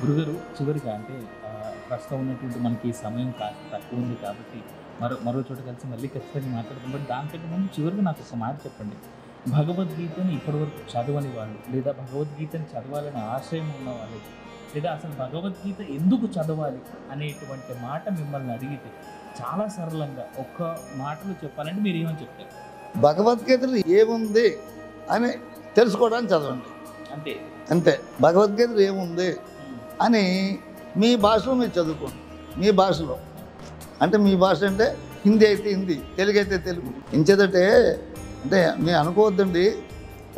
గురుగారు చివరిగా అంటే ప్రస్తుతం ఉన్నటువంటి మనకి సమయం కాస్త తక్కువ ఉంది కాబట్టి మరో చోట కలిసి మళ్ళీ ఖచ్చితంగా మాట్లాడదాం. బట్ దానికంటే ముందు చివరిగా నాకు ఒక మాట చెప్పండి. భగవద్గీతని ఇప్పటివరకు చదవని వాళ్ళు, లేదా భగవద్గీతని చదవాలని ఆశయం ఉన్నవాళ్ళు, లేదా అసలు భగవద్గీత ఎందుకు చదవాలి అనేటువంటి మాట మిమ్మల్ని అడిగితే చాలా సరళంగా ఒక్క మాటలో చెప్పాలంటే మీరు ఏమని చెప్తారు? భగవద్గీతలో ఏముంది అని తెలుసుకోవడానికి చదవండి, అంతే అంతే. భగవద్గీతలో ఏముంది అని మీ భాషలో మీరు చదువుకోండి. మీ భాషలో అంటే మీ భాష అంటే హిందీ అయితే హిందీ, తెలుగు అయితే తెలుగు. ఇంచేదంటే అంటే మీరు అనుకోవద్దండి,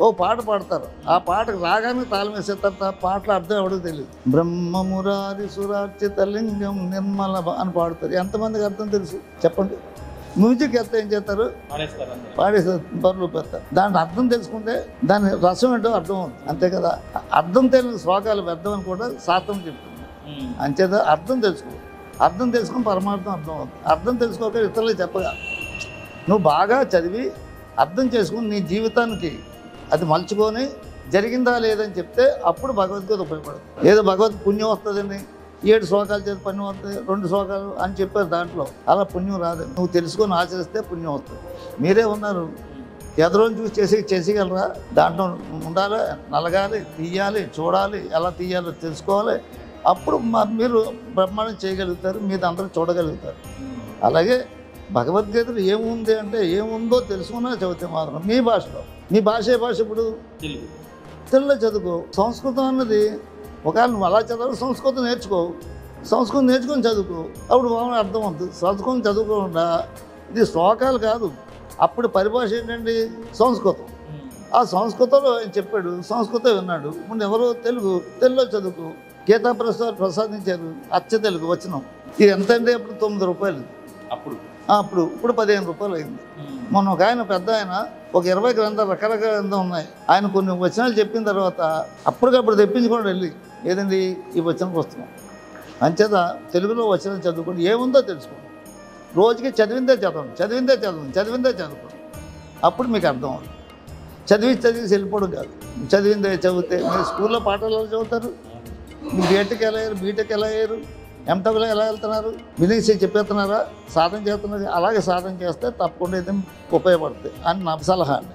ఓ పాట పాడతారు, ఆ పాటకు రాగానే తాళం వేసేస్తారు, పాటలు అర్థం ఎవడో తెలియదు. బ్రహ్మమురారి సురార్చిత లింగం నిర్మల అని పాడతారు. ఎంతమందికి అర్థం తెలుసు చెప్పండి? మ్యూజిక్ ఎత్తే ఏం చేస్తారు, పాడేస్తారు, బరులు పెడతారు. దాంట్లో అర్థం తెలుసుకుంటే దాని రసం ఏంటో అర్థం అవుతుంది, అంతే కదా. అర్థం తెలియని శ్లోకాలు వ్యర్థం అని కూడా శాస్త్రం చెప్తుంది. అంచేత అర్థం తెలుసుకో, అర్థం తెలుసుకుని పరమార్థం అర్థం అవుతుంది. అర్థం తెలుసుకోక ఇతరులకు చెప్పగా నువ్వు బాగా చదివి అర్థం చేసుకుని నీ జీవితానికి అది మలుచుకొని జరిగిందా లేదని చెప్తే అప్పుడు భగవద్గీత ఉపయోగపడుతుంది. ఏదో భగవద్ పుణ్యం వస్తుందండి, 7 శ్లోకాలు చేసి పుణ్యం వస్తుంది, 2 శ్లోకాలు అని చెప్పారు, దాంట్లో అలా పుణ్యం రాదు. నువ్వు తెలుసుకొని ఆచరిస్తే పుణ్యం వస్తుంది. మీరే ఉన్నారు, ఎదురోని చూసి చేసేయగలరా? దాంట్లో ఉండాలి, నలగాలి, తీయాలి, చూడాలి, ఎలా తీయాలో తెలుసుకోవాలి. అప్పుడు మీరు బ్రహ్మాండం చేయగలుగుతారు, మీద అందరూ చూడగలుగుతారు. అలాగే భగవద్గీతలో ఏముంది అంటే ఏముందో తెలుసుకున్నా చదివితే మాత్రం మీ భాషలో. మీ భాష ఏ భాష? ఇప్పుడు తెలుగులో చదువుకో. సంస్కృతం అన్నది ఒకవేళ నువ్వు అలా చదవాలి, సంస్కృతం నేర్చుకో, సంస్కృతం నేర్చుకొని చదువుకో, అప్పుడు బాగా అర్థం అవుతుంది. సంస్కృతం చదువుకోకుండా ఇది శ్లోకాలు కాదు, అప్పుడు పరిభాష ఏంటండి సంస్కృతం. ఆ సంస్కృతంలో ఆయన చెప్పాడు, సంస్కృతం విన్నాడు. ఇప్పుడు ఎవరో తెలుగులో చదువుకో. గీతా ప్రసాదించారు అచ్చ తెలుగు వచనం. ఇది ఎంత అంటే అప్పుడు 9 రూపాయలు, ఇప్పుడు 15 రూపాయలు అయింది. మొన్న ఒక ఆయన పెద్ద ఆయన ఒక 20 గ్రంథాలు రకరకాల గ్రంథం ఉన్నాయి. ఆయన కొన్ని వచనాలు చెప్పిన తర్వాత అప్పటికప్పుడు తెప్పించుకోండి వెళ్ళి, ఏదండి ఈ వచన పుస్తకం. అంచేత తెలుగులో వచనాలు చదువుకోండి, ఏముందో తెలుసుకోండి. రోజుకి చదివిందే చదువుకోండి, అప్పుడు మీకు అర్థం అవుతుంది. చదివి వెళ్ళిపోవడం కాదు. చదివిందే చదివితే మీరు స్కూల్లో పాఠాలు ఎలా చదువుతారు? మీరు బీటెక్ ఎలా అయ్యారు, బీటెక్ ఎలా అయ్యారు, ఎంటెక్లో ఎలా వెళ్తున్నారు, వినేసి చెప్పేస్తున్నారా, సాధన చేస్తున్నారు. అలాగే సాధన చేస్తే తప్పకుండా అయితే ఉపయోగపడుతుంది అని నా సలహా అండి.